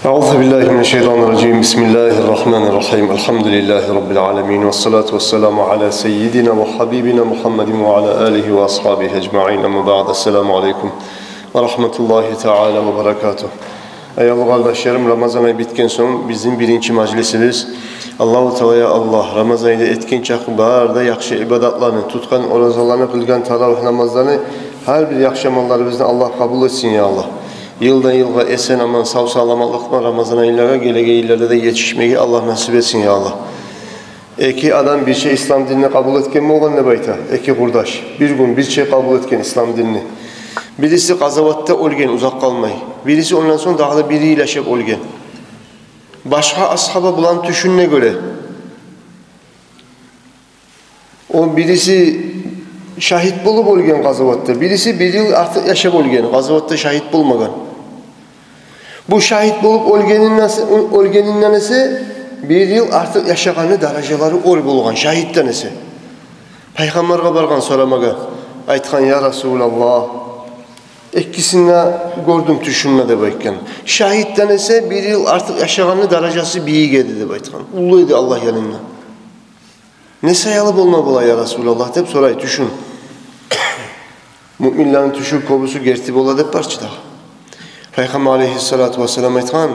Euzubillahimineşşeytanirracim. Bismillahirrahmanirrahim. Elhamdülillahi Rabbil alemin. Vessalatu vesselamu ala seyyidina ve habibina Muhammedin ve ala alihi ve ashabihi ecma'in. Ama ba'd. Esselamu aleyküm ve rahmetullahi teala ve berekatuhu. Eyvallah kardeşlerim, Ramazan ayı bitken son bizim birinci meclisimiz. Allahu Teala'ya Allah Ramazan ayında etkin çakı bağırda yakşı ibadatlarını, tutkan orazalarını, kılgan taravih namazlarını, her bir yakşı amalları bizden Allah kabul etsin ya Allah. Yıldan yılga esen aman sağ sağlamalıkla Ramazan aylara geleceğilerde de yetişmeyi Allah nasip etsin ya Allah. Eki adam bir şey İslam dinini kabul etken mi olan ne bayta? Eki kurdaş. Bir gün bir şey kabul etken İslam dinini. Birisi gazavatta olgen uzak kalmayı. Birisi ondan sonra dağda biriyle şek olgen. Başka ashaba bulan düşününe göre o birisi şahit bulup olgen gazavatta. Birisi bir yıl artık yaşap olgen. Gazavatta şahit bulmagan. Bu şahit bulup olgenin nanesi bir yıl artık yaşaganı dereceleri ol bulgan. Şahitten ise. Peygamber'e bargan soramaga. Aytkan ya Resulallah. İkisini gördüm düşünmede bayken. Şahitten ise bir yıl artık yaşaganı derecesi biyi geldi de baytkan. Uluydu Allah yanında. Ne sayalı bulma bula ya Resulallah deyip soray düşün. Müminlerin düşük kobusu gertip ola deyip parçada. Peygamber aleyhissalatu vesselam aytkan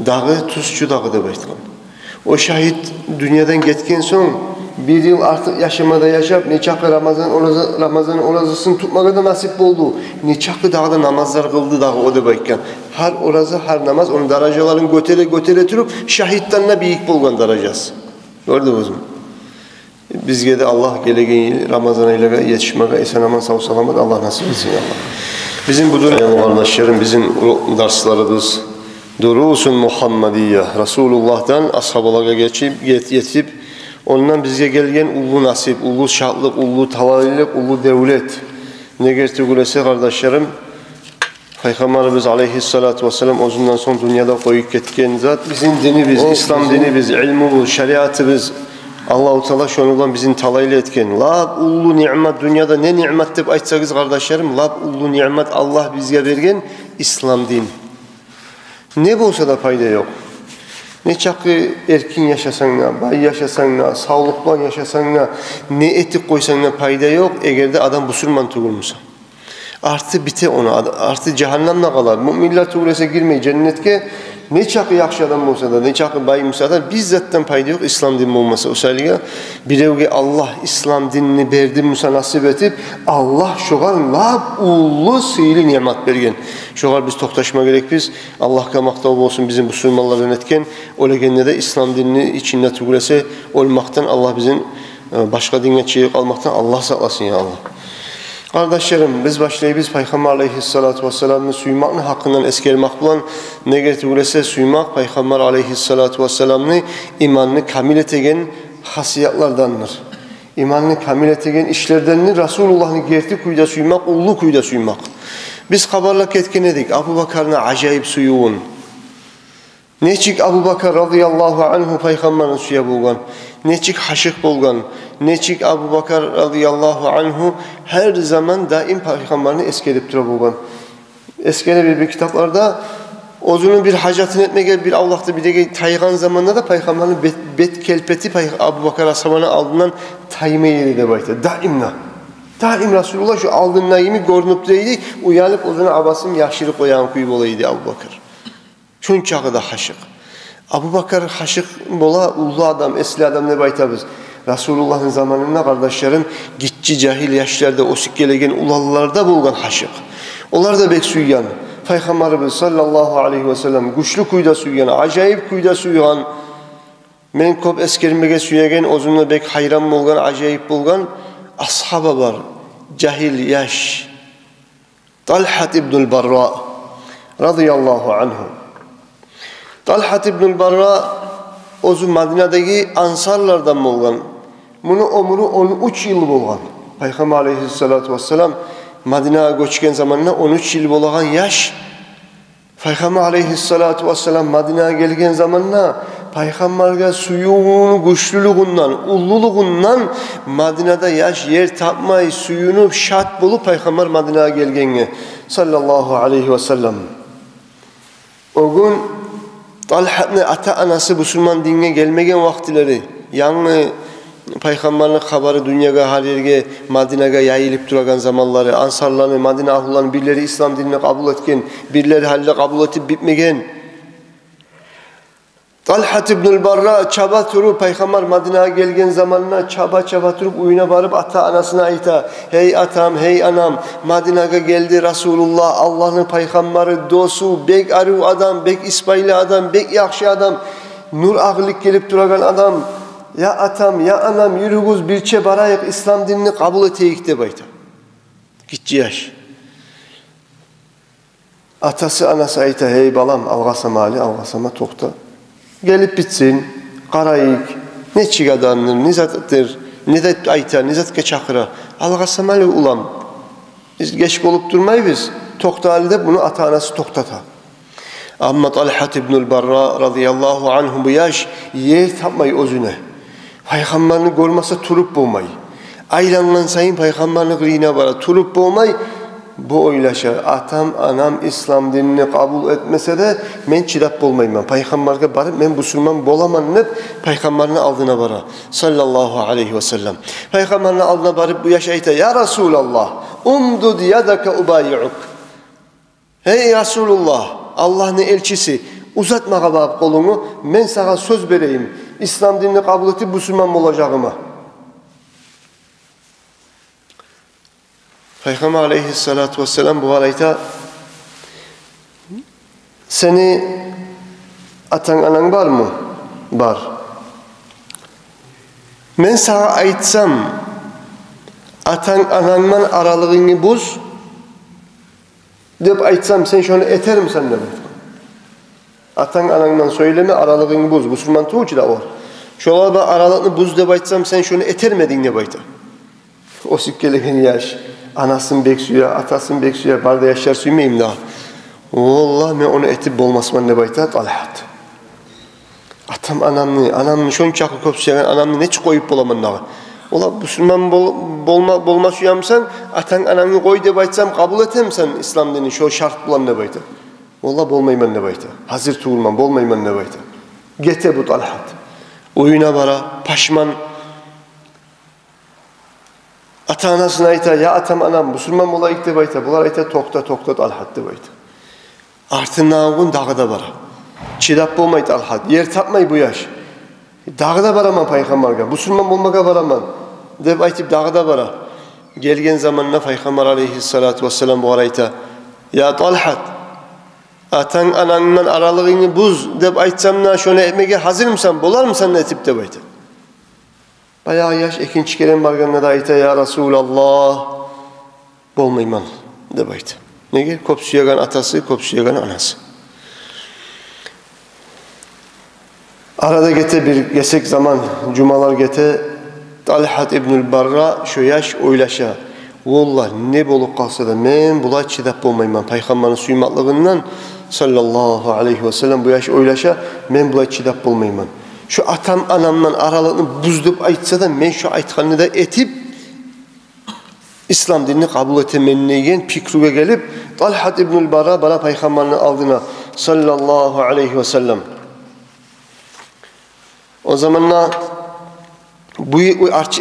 dağı tuzçu dağı deyip aytkan. O şahit dünyadan getken son bir yıl artık yaşamada yaşap neçakı Ramazan orazısını tutmağa da nasip oldu. Neçakı dağda namazlar kıldı dağı o deyip aytkan. Her orazı her namaz onun derecelerinin götele türüp şahitlerine büyük bulgan derecesi. Gördünüz mü? Bizge de Allah geleceği Ramazan ayına yetişmeye esen aman sağ salamet Allah nasip etsin Allah. Bizim bu dönem kardeşlerim bizim derslerimiz Durusun Muhammediyye Resulullah'tan ashabalara yetip ondan bize gelgen ulu nasip, ulu şahlık, ulu tavallilik, ulu devlet. Ne gerçekleşse kardeşlerim Peygamberimiz aleyhissalatu vesselam özünden son dünyada koyup ketken zat bizim dinimiz, İslam dinimiz, ilmimiz, şeriatımız Allah-u Teala şonundan bizim talaylı etken. Lab ulu nimet dünyada ne nimet deyip aytsanız kardeşlerim, lab ulu nimet Allah bizge vergen İslam din. Ne bolsa da fayda yok. Ne çakı erkin yaşasan da, bay yaşasan da, sağlıklı yaşasan da, ne etik koysan da fayda yok. Eğer de adam Müslüman tuğulmuşsa. Artı bite ona, artı cehennemle kalar. Müminler tuğulese girmeyi cennetke. Ne çakı yakşı adam olsa da, ne çakı bayım olsa da bizzatten payda yok İslam dini olmasa. Özellikle bilevge Allah İslam dinini verdi Musa nasip edip Allah şoğal lab ulu sihirli nimet bergen. Şoğal biz toktaşma gerek biz. Allah kamakta olsun bizim Müslümanlar yönetken. Öyle de İslam dinini içinde tugulese olmaktan Allah bizim başka dinle çiğ kalmaktan Allah saklasın ya Allah. Kardeşlerim biz başlayıbız Peygamber aleyhissalatu vesselam'ın suymakını hakkından eskermek bulan ne getirülese suymak Peygamber aleyhissalatu vesselam'ın imanını kamil etegen hasiyatlardandır. İmanını kamil etegen işlerdendir. Resulullah'ın gerti kuyda suymak, ulu kuyda suymak. Biz haberlak etken edik. Abu Bakar'ın acayip suyuğun. Neçik Abu Bakar radıyallahu anhu Peygamber'in suya bulgan. Neçik haşık bulgan. Neçik Abu Bakar radıyallahu anhu her zaman daim Peygamber'ini eskelip dura bulgan. Eskene bir kitaplarda ozunun bir hacatını etmeye bir Allah'ta bir de taygan zamanında da Peygamber'in bet kelpeti Abu Bakar ashabına aldığından tayme yeri de bayta. Daim Resulullah şu aldığın nayimi görünüp deydi. Uyanıp ozunu abasım yaşırı koyan kuyup olaydı Abu Bakar. Şun çağı da haşık. Abu Bakar haşık bola ulu adam, esli adam ne baytabız. Resulullah'ın zamanında kardeşlerim gitçi cahil yaşlarda osik gelegen ulalılarda bulgan haşık. Onlar da bek suyyan. Peygamberimiz sallallahu aleyhi ve sellem güçlü kuyda suyyan, acayip kuyda suyyan. Men kop eskermege suyagen ozunla bek hayran bulgan, acayip bulgan ashaba var. Cahil yaş. Talhat ibnül Barra radıyallahu anhu. Talhat ibnül Barra ozu Madine'deki ansarlardan bulgan. Bunu ömrü 13 yıl bulgan. Peygamber aleyhissalatu vesselam Madine'ye göçken zamanına 13 yıl bulgan yaş. Peygamber aleyhissalatu vesselam Madine'ye gelgen zamanına Peygamber'e suyunu güçlülüğünden, ulluluğundan Madine'de yaş yer tapmayı suyunu şart bulup Peygamber Madine'ye gelgenge sallallahu aleyhi ve sellem. O gün Talhat'ın ata anası Müslüman dinine gelmegen vaktileri, yanı Peygamberlik haberi dünyaya her yerge Madine'ye yayılıp duragan zamanları, Ansarlarını, Madine ahullarını birileri İslam dinini kabul etken, birileri halle kabul etip bitmegen. Talhat ibnül Barra çaba turup Peygamber Madine'ye gelgen zamanına çaba turup uyuna varıp ata anasına ayta. Hey atam, hey anam, Madine'ye geldi Resulullah, Allah'ın Peygamberi, dostu, bek arı adam, bek İsmaili adam, bek yakşı adam, nur ağırlık gelip duragan adam. Ya atam, ya anam, yürügüz birçe barayık İslam dinini kabul eteyik de bayta. Gitçi yaş. Atası anası ayta, hey balam, algasama Ali, algasama tokta. Gelip bitsin, qarayık, ne çıgadanır, ne zatıdır, ne de ayta, ne zatıka çakıra. Algasama Ali ulam. Biz geç olup durmayız. Tokta halde bunu ata anası toktata. Amma Talhat ibnül Barra radıyallahu anhu bu yaş yer tapmayı özüne. Peygamberini görmese turup bulmayı. Aylanlan sayın Peygamberini kıyına bara turup bulmayı. Bu oylaşa atam anam İslam dinini kabul etmese de men çidap bulmayım ben. Peygamberine barıp men Müslüman bolamam ne Peygamberini aldığına bara. Sallallahu aleyhi ve sellem. Peygamberini aldığına barıp bu yaş ayta ya Resulallah umdud yadaka ubayi'uk. Hey Resulullah Allah'ın elçisi uzatma bab kolunu men sana söz vereyim. İslam dinini kabul etip Müslüman olacağıma. Peygamber aleyhissalatu vesselam bu arayta seni atan anan var mı? Var. Men sana aytsam atan ananman aralığını buz deyip aytsam sen şunu eter mi sen de? Atan anandan söyleme aralığını buz. Müslüman tuğucu da var. Şolar da aralığını buz deyip aytsam sen şunu etermedin ne bayta. O sikkeleğin yaş. Anasın beksuya, atasın beksuya, barda yaşar suymayayım daha. Vallahi ben onu etip bolmasman ne bayta? Talhat. Atam anamını şon çakı kopsuyan anamını ne koyup bolaman daha. Ola Müslüman bolma suyamsan, atan anamını koy de baytsam kabul etem sen İslam dini şu şart bulan ne bayta. Vallahi bolmayman ne bayta. Hazır tuğulman, bolmayman ne bayta. Gete bu Talhat. Oyuna bara, paşman. Ata anasına ayta, ya atam anam, Müslüman olayık de bayta. Bular ayta tokta Talhat de bayta. Artın nağın dağda bara. Çidap olmayı Talhat. Yer tapmayı bu yaş. Dağda baraman Peygamber'e. Müslüman olmaka baraman. Deb aytıp dağda bara. Gelgen zamanına Peygamber aleyhissalatu vesselam bu arayta. Ya Talhat. Atan anandan aralığını buz deb aytsam şöyle etmege hazır mısın? Bolar mısın etip de bayta. Bayağı yaş ikinci kere barganına da ayta ya Resulallah bolmayman de bayta. Ne ki? Kopsuyagan atası, kopsuyagan anası. Arada gete bir gesek zaman, cumalar gete Talhat ibnül Barra şu yaş oylaşa. Vallahi ne bolup kalsa da men bulay çidap bolmayman. Peygamberin suymatlığından sallallahu aleyhi ve sellem bu yaş oylaşa men bulay çidap bolmayman. Şu atam anamdan aralığını buzdup aytsa da men şu aytkanını da etip İslam dinini kabul etemenliğin pikruga gelip Talhat ibnül Barra bana Peygamberini aldığına sallallahu aleyhi ve sellem. O zamanla bu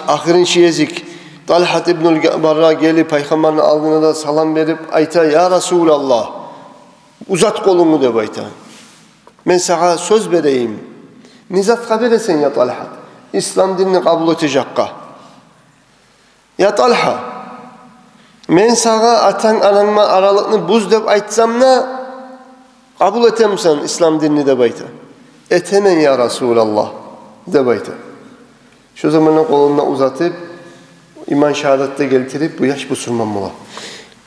ahirin şiyezik Talhat ibnül Barra gelip Peygamberini aldığına da salam verip ayta ya Resulallah uzat kolunu de bayta. Men sana söz vereyim. Nizat haber etsen ya Talhat. İslam dinini kabul edecekka. Ya Talha. Men sana atan ananma aralığını buz deyip aytsam ne? Kabul etemsen İslam dinini de bayta. Etemen ya Resulallah de bayta. Şu zamanla kolunu uzatıp iman şehadette getirip bu yaş Müslüman mola.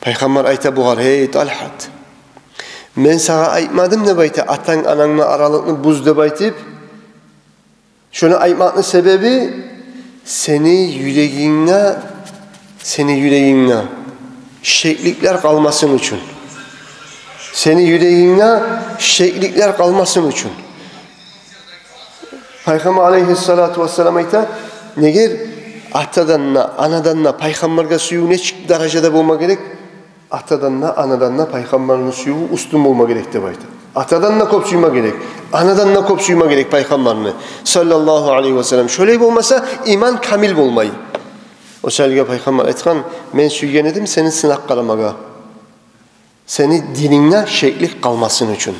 Peygamber ayta buğar hey Talhat. Men sana aytmadım ne bayta atan ananma aralığını buz deyip aytıp şunu aytmanın sebebi seni yüreğine şeklikler kalmasın için. Seni yüreğine şeklikler kalmasın için. Peygamber aleyhissalatu vesselam ayta neger atadanna anadanna Peygamberge suyu ne derecede bulma gerek? Atadanna anadanna Peygamberin suyu üstün bulma gerek de bayta. Atadanna kop suyma gerek. Anadan ne kop suyma gerek Peygamberini sallallahu aleyhi ve sellem. Şöyle olmasa iman kamil olmayı. O selge Peygamber etkan, men suygen edim senin sınak kalamaga. Seni dinine şeklik kalmasın için.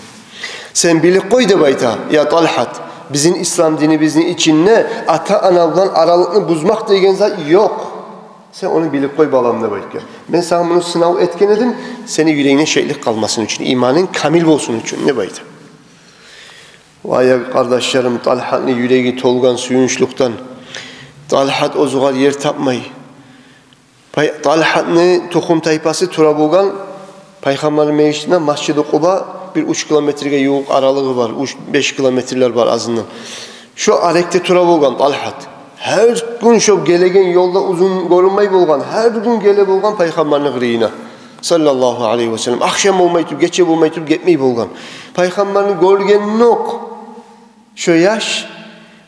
Sen bilik koy da bayta, ya Talhat, bizim İslam dini bizim içinde ata anadan aralıkını buzmak degen zat yok. Sen onu bilip koy bağlamına bayta. Ben sana bunu sınav etken edim, seni yüreğine şeklik kalmasın için, imanın kamil olsun için ne bayta. Vay kardeşlerim, Talhat'ın yüreği tolgan suyunçluktan, Talhat o zuğal yer tapmayı. Talhat'ın tohum taypası Turabulgan, Peygamber'in meclisinde Masjid-i Kuba bir 3 kilometreye yoğuk aralığı var. 5 kilometreler var azından. Şu arekte Turabulgan Talhat. Her gün şu gelegen yolda uzun görünmeyi bulgan. Her gün gele bulgan Peygamber'in gırıyına. Sallallahu aleyhi ve sellem. Akşam olmayıp, geçe olmayıp, gitmeyi bulgan. Peygamber'in görgen yok. Şu yaş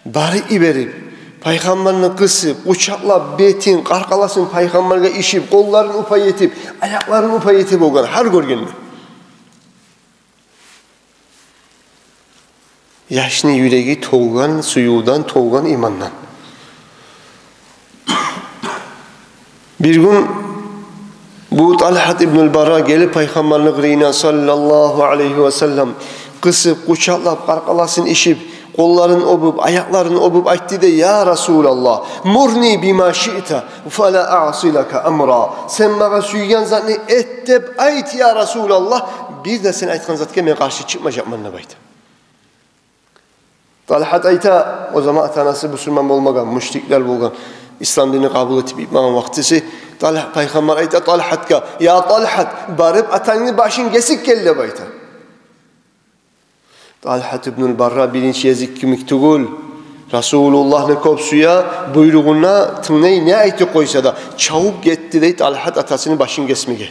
bari iberip. Peygamberini kısıp, uçakla betin, karkalasın Peygamber'e işip, kollarını upay etip, ayaklarını upay etip olgan. Her görgenli. Yaşını yüreği toğgan, suyudan, toğgan imandan. Bir gün bu Talhat İbnül Bara gelip Peygamber'in gırıyına sallallahu aleyhi ve sellem kısıp, uçaklap, karkalasın işip, kollarını obup, ayaklarını obup aytti de ya Resulallah murni bima şi'ta fe la a'silaka emra. Sen bana suygan zatını et dep ayt ya Resulallah. Bir de sen aytkan zatke men karşı çıkmayacak manna bayt. Talhat ayta o zaman atanası Müslüman olmagan, müşrikler bolgan. İslam dinini kabul etip iman vaktisi Talhat Peygamber ayta Talhat'ka ya Talhat barıp atanını başın kesik kelle bayta. Talhat İbnül Barra birinci yezik kimik tugul. Resulullah'ın kopsuya buyruğuna tınneyi ne ayeti koysa da çabuk gitti deyit Talhat atasını başın kesmege.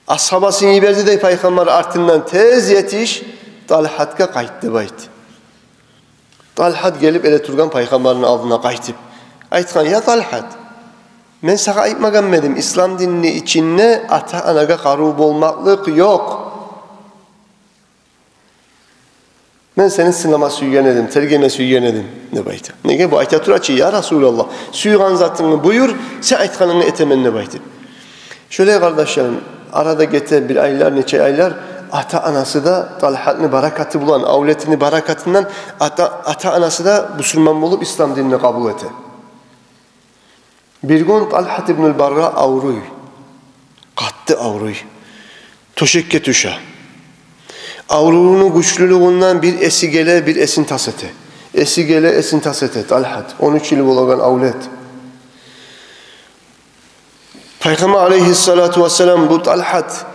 Ashabasını verdi de Peygamber artından tez yetiş Talhat'ka kayıttı bayt. Talhat gelip ele turgan Peygamber'in aldığına kayıtıp aytkan ya Talhat men sana aytmagan medim İslam dinini içinde ata anaga qarub olmaklık yok. Ben senin sınama suygen edim, tergeme suygen edim. Ne bayta? Nege bu ayta turaçı ya Resulallah. Suygan zatını buyur, sen aytkanını etemen ne bayta? Şöyle kardeşlerim, arada geçen bir aylar, neçe aylar, ata anası da Talhat'ın barakatı bulan, avletini barakatından ata anası da Müslüman olup İslam dinini kabul etti. Bir gün Talhat İbnül Barra avruy, kattı avruy, toşekke tuşa. Avruğunun güçlülüğünden bir esigele bir esin tasete. Esigele esin tasete Talhat. 13 yıl olan avlet. Peygamber aleyhissalatu vesselam bu Talhat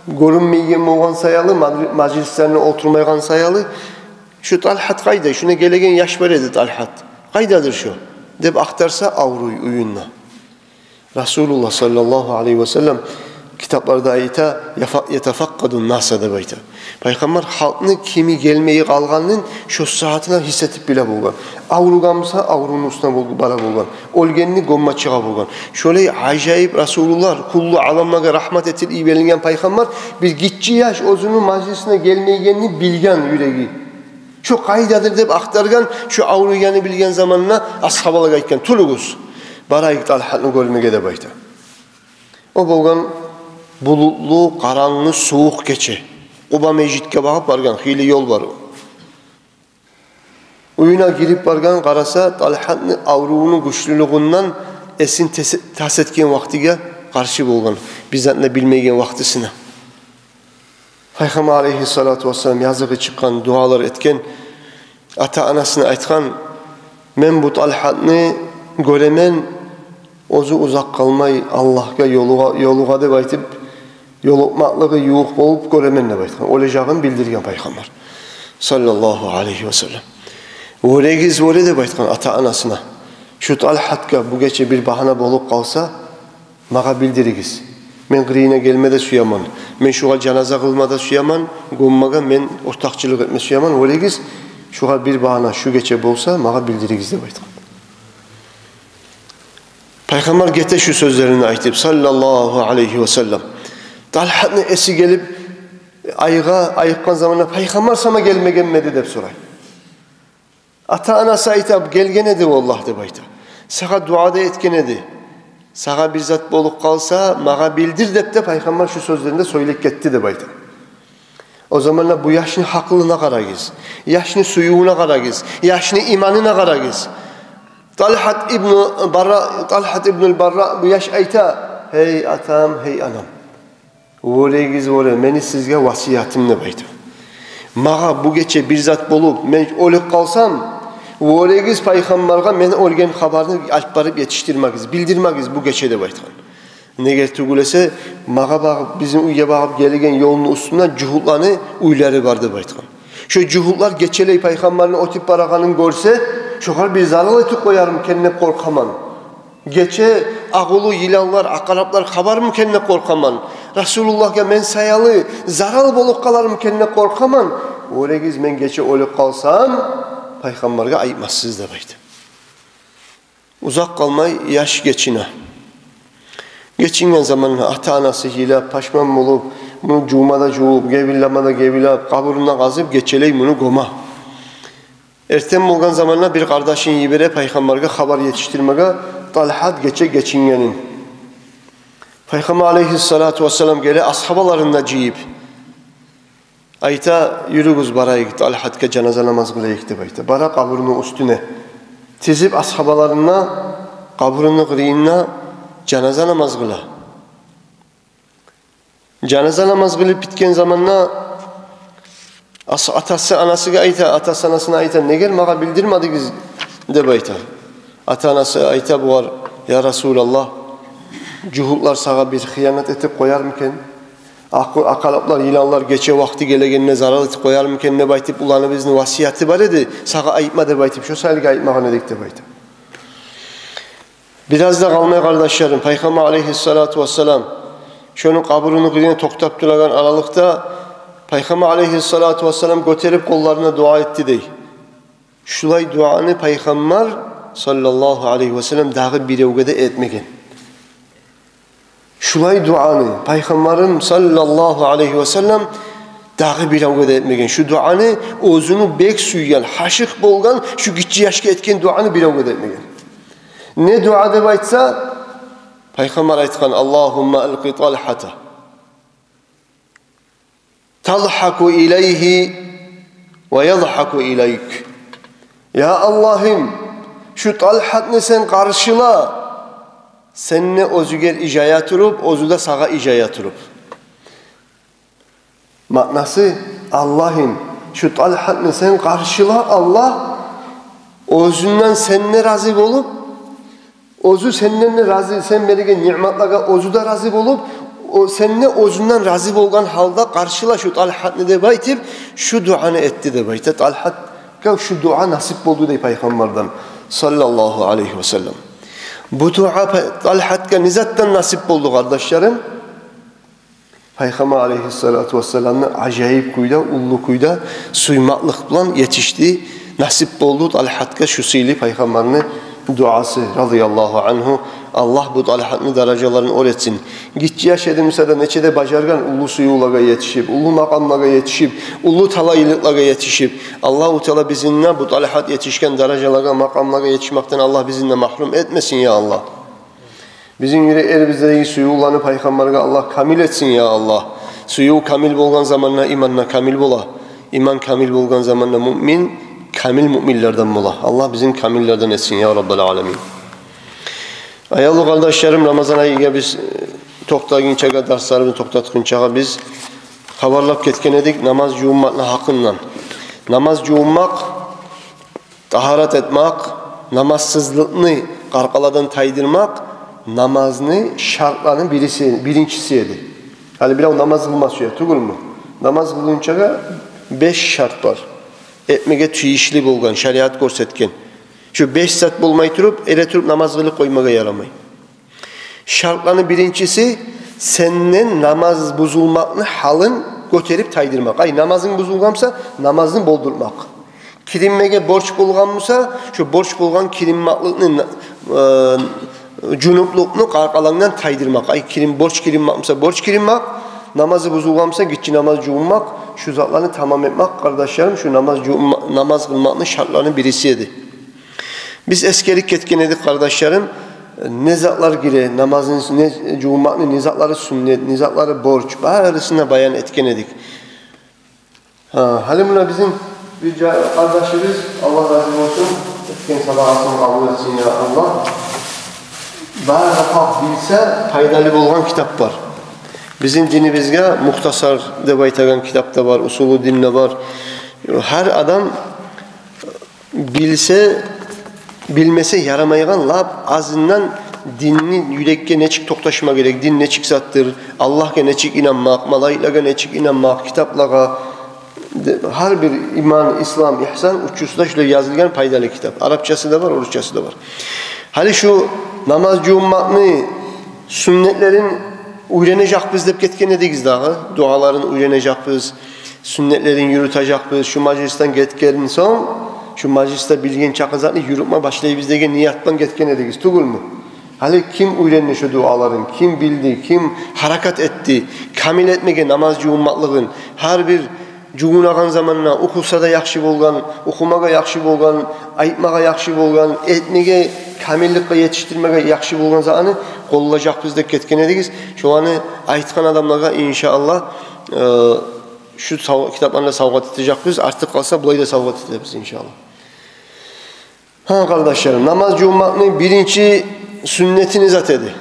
görünmeyen olan sayalı, meclislerine oturmayan sayalı. Şu Talhat kayda, şuna gelegen yaş veredi Talhat. Kaydadır şu. Deb aktarsa avruy uyunla. Resulullah sallallahu aleyhi ve sellem kitaplarda ayta yetefakkadun nasa da bayta. Peygamber halkını kimi gelmeyi kalganın şu saatine hissetip bile bulgan. Avrugamsa avrunun üstüne bala bulgan. Olgenini gomma çığa bulgan. Şöyle acayip Resulullah kullu alamlara rahmet etil iyi belingen Peygamber bir gitçi yaş ozunun meclisine gelmeyenini bilgen yüreği. Şu kaydadır deyip aktargan şu avruganı bilgen zamanına ashabalara gaytken tulugus. Barayık Talhat'ını görmeye de bayta. O bulgan bulutlu, karanlı, soğuk geçe. Oba mecitke bakıp bargan, hili yol var. Uyuna girip bargan karasa Talhat'ın avruğunun güçlülüğünden esin tasetken vaktige karşı bulgan. Bizzat ne bilmeyen vaktisine. Peygamber aleyhissalatu vesselam yazığı çıkan, dualar etken, ata anasına aytkan, men bu Talhat'ını göremen, ozu uzak kalmayı Allah'a yoluğa da baytıp, yolukmaklığı yuğuk olup göremenle baytıkan. Olacağını bildirgen Peygamber sallallahu aleyhi ve sellem. Oregiz vore de baytıkan ata anasına. Şu Talhat'ka bu gece bir bahane bolup kalsa, mağa bildirigiz. Men gıriyine gelmede suyaman. Men şuğa canaza kılmada suyaman. Gommaga men ortakçılık etme suyaman. Oregiz şuğa bir bahane şu gece bolsa, mağa bildirigiz de baytıkan. Peygamber gete şu sözlerini aytıp sallallahu aleyhi ve sellem. Talhat'ın esi gelip ayıqqan zamanlar Peygamber sana gelmegenmedi dep soray. Ata anası aytab gelgen edi vallah dep ayta. Sağa duada etken edi. Sağa bir zat bolup kalsa mağa bildir dep de Peygamber şu sözlerinde söyleyip gitti dep ayta. O zamanlar bu yaşını haklılığına karagiz. Yaşını suyuğuna karagiz. Yaşını imanına karagiz. Talhat İbnül Barra bu yaş ayta. Hey atam, hey anam. Oregiz ore, meni sizge vasiyatim ne baydı. Mağa bu geçe bir zat bolup, men olup kalsam, oregiz Peygamberga men olgen habarını alp barıp yetiştirmegiz, bildirmegiz bu geçe de baydı. Ne gertugulese, mağa bağıp, bizim uyya bağıp gelegen yolunun üstünden cuhullarını uyları vardı baydı. Şu cuhullar geçeley Peygamberin o tip barakanın görse, şokar bir zalal eti koyarım kendine korkaman. Geçe ağulu yılanlar, akaraplar habarım kendine korkaman. Resulullah'a men sayalı, zaral bolup kalarım kendine korkaman. Oregiz men geçe olup kalsam, Peygamber'e ayıpmazsız da baydı. Uzak kalmay yaş geçine. Geçingen zamanla ata anası hile, paşman bolup, bunu cumada cuup, gevillamada gevilap, kaburuna kazıp geçeley bunu goma. Erten bolgan zamanla bir kardeşin yibere Peygamber'e haber yetiştirmege Talhat geçingenin. Peygamber aleyhissalatu vesselam gele ashabalarında ciyip ayta yürügüz barayık Talhat'ka cenaze namaz kılayık dep ayta. Bara kaburunun üstüne tizip ashabalarına kaburunun kırıyına cenaze namaz kıla. Cenaze namaz kılıp bitken zamanla atası anasıga ayta, atası anasına ayta ne gel mağa bildirmedigiz dep ayta. Ata anası ayta bu var ya Resulallah cuhullar sağa bir hıyanet etip koyar mıken? Akalaplar, yılanlar geçe vakti gelegenine zarar etip koyar mıken ne baytip ulanı bizin vasiyeti var idi. Sağa ayıpma de baytip şu sayılık ayıpma ne dek de baytip. Biraz da kalmaya kardeşlerim Peygamber aleyhissalatu vesselam şunun kaburunu kırığına toktap duragan aralıkta Peygamber aleyhissalatu vesselam götürüp kollarına dua etti dey. Şulay duanı Peygamber sallallahu aleyhi ve sellem dağı bir evgede etmegen. Şulay duanı Peygamberim sallallahu aleyhi ve sellem dağı bir evgede etmegen. Şu duanı özünü bek suyyan, haşık bolgan, şu gitçi yaşka etken duanı bir evgede etmegen. Ne dua deb aytsa Peygamber aytkan Allahumma alqi Talhata tadhaku ileyhi ve yadhaku ileyk. Ya Allah'ım şu Talhat'ını sen karşıla. Seninle özüger icaya turup, özü de sağa icaya turup. Manası Allah'ım şu Talhat'ını sen karşıla Allah. Özünden seninle razı olup, özü seninle razı, sen berige nimetlaga özü de razı olup, seninle özünden razı olgan halda karşıla şu Talhat'ını de baytip, şu duanı etti de baytip. Talhat şu dua nasip oldu dey Peygamber'den sallallahu aleyhi ve sellem. Bu dua Talhat'ka nizattan nasip oldu kardeşlerim. Peygamber aleyhissalatu vesselam'ın acayip kuyda, ullu kuyda suymaklık bilen yetişti. Nasip oldu Talhat'ka şu sili Peygamber'in duası radıyallahu anhu. Allah bu Talhat'ın derecelerini öğretsin. Gitçi yaşadı mesela neçede bacargan ulu suyulaga yetişip, ulu makamlaga yetişip, ulu talayılıklaga yetişip, Allah-u Teala bizinle bu Talhat yetişken derecelerine, makamlaga yetişmekten Allah bizinle mahrum etmesin ya Allah. Bizim yüreklerimizde suyulanı Peygamber'e Allah kamil etsin ya Allah. Suyu kamil bolgan zamanla imanla kamil bola. İman kamil bolgan zamanla mümin, kamil müminlerden bola. Allah bizim kamillerden etsin ya Rabbel alemin. Ayağlı kardeşlerim Ramazan ayıga biz toktagınçaga derslerimizi toktatgınçaga biz haberlap ketken edik namaz cuummakla hakkından. Namaz cuummak, taharat etmek, namazsızlığını karkaladan taydırmak, namazını şartlarının birincisi edi. Yani bir namaz kılması ya, tugul mu? Namaz kılınçaga 5 şart var. Etmege tüyişli bolgan, şeriat görsetken. Şu 5 saat bulmayı turup, ele turup namaz kılıp koymaya yaramay. Şartlarının birincisi, senin namaz bozulmakını halın götürüp taydırmak. Ay namazın bozulgamsa, namazını boldurmak. Kirinmege borç bulganmısa, şu borç bulgan kirinmaklığını, cunuplukunu karkalarından taydırmak. Ay borç kirinmakmısa borç kirinmak, namazı bozulgamsa gitçi namaz cuğunmak, şu zatlarını tamam etmek kardeşlerim, şu namaz kılmanın şartlarının birisiydi. Biz eskerik ketken edik kardeşlerim, ne zatlar gire, namazın ne cuğunmaklı, ne zatları sünnet, ne zatları borç, arasında bayan etken edik. Halimuna bizim bir kardeşimiz, Allah razı olsun, etken sadakasını kabul etsin ya Allah. Daha bilse faydalı olan kitap var. Bizim dinimizde muhtasar debaytagan kitap da var, usulü dinle var. Her adam bilse, bilmese yaramayan lab azından dinini yürekke neçik toktaşma gerek, din neçik zattır, Allah'a neçik inanmak, malaika'ya neçik inanmak, kitaplara, her bir iman, İslam, ihsan uçuşda şöyle yazılgan faydalı kitap. Arapçası da var, Rusçası da var. Hani şu namaz cuğunmakını, sünnetlerin uyrenecek biz deyip ketken edigiz dağı. Duaların uyrenecek biz, sünnetlerin yürütecek biz. Şu majlisten getkenin son, şu majliste bilgin çakızatını yürütme başlayıp bizdeki niyattan getken edigiz. Tugul mu? Hani kim uyrenli şu duaların, kim bildi, kim harakat etti, kamil etmege namaz cuğunmaklığın, her bir cuğunagan zamanına okusa da yakşı bolgan, okumaga yakşı bolgan, aytmaga yakşı bolgan, etmege, kamillikle yetiştirmege yakşı bolgan zamanı kollayacak biz de ketken edigiz. Şu anı aytkan adamlara inşallah şu kitaplarla savgat edecek biz. Artık kalsa bulayı da savgat ederiz inşallah. Ha kardeşlerim, namaz cuğunmakının birinci sünnetini zat edi.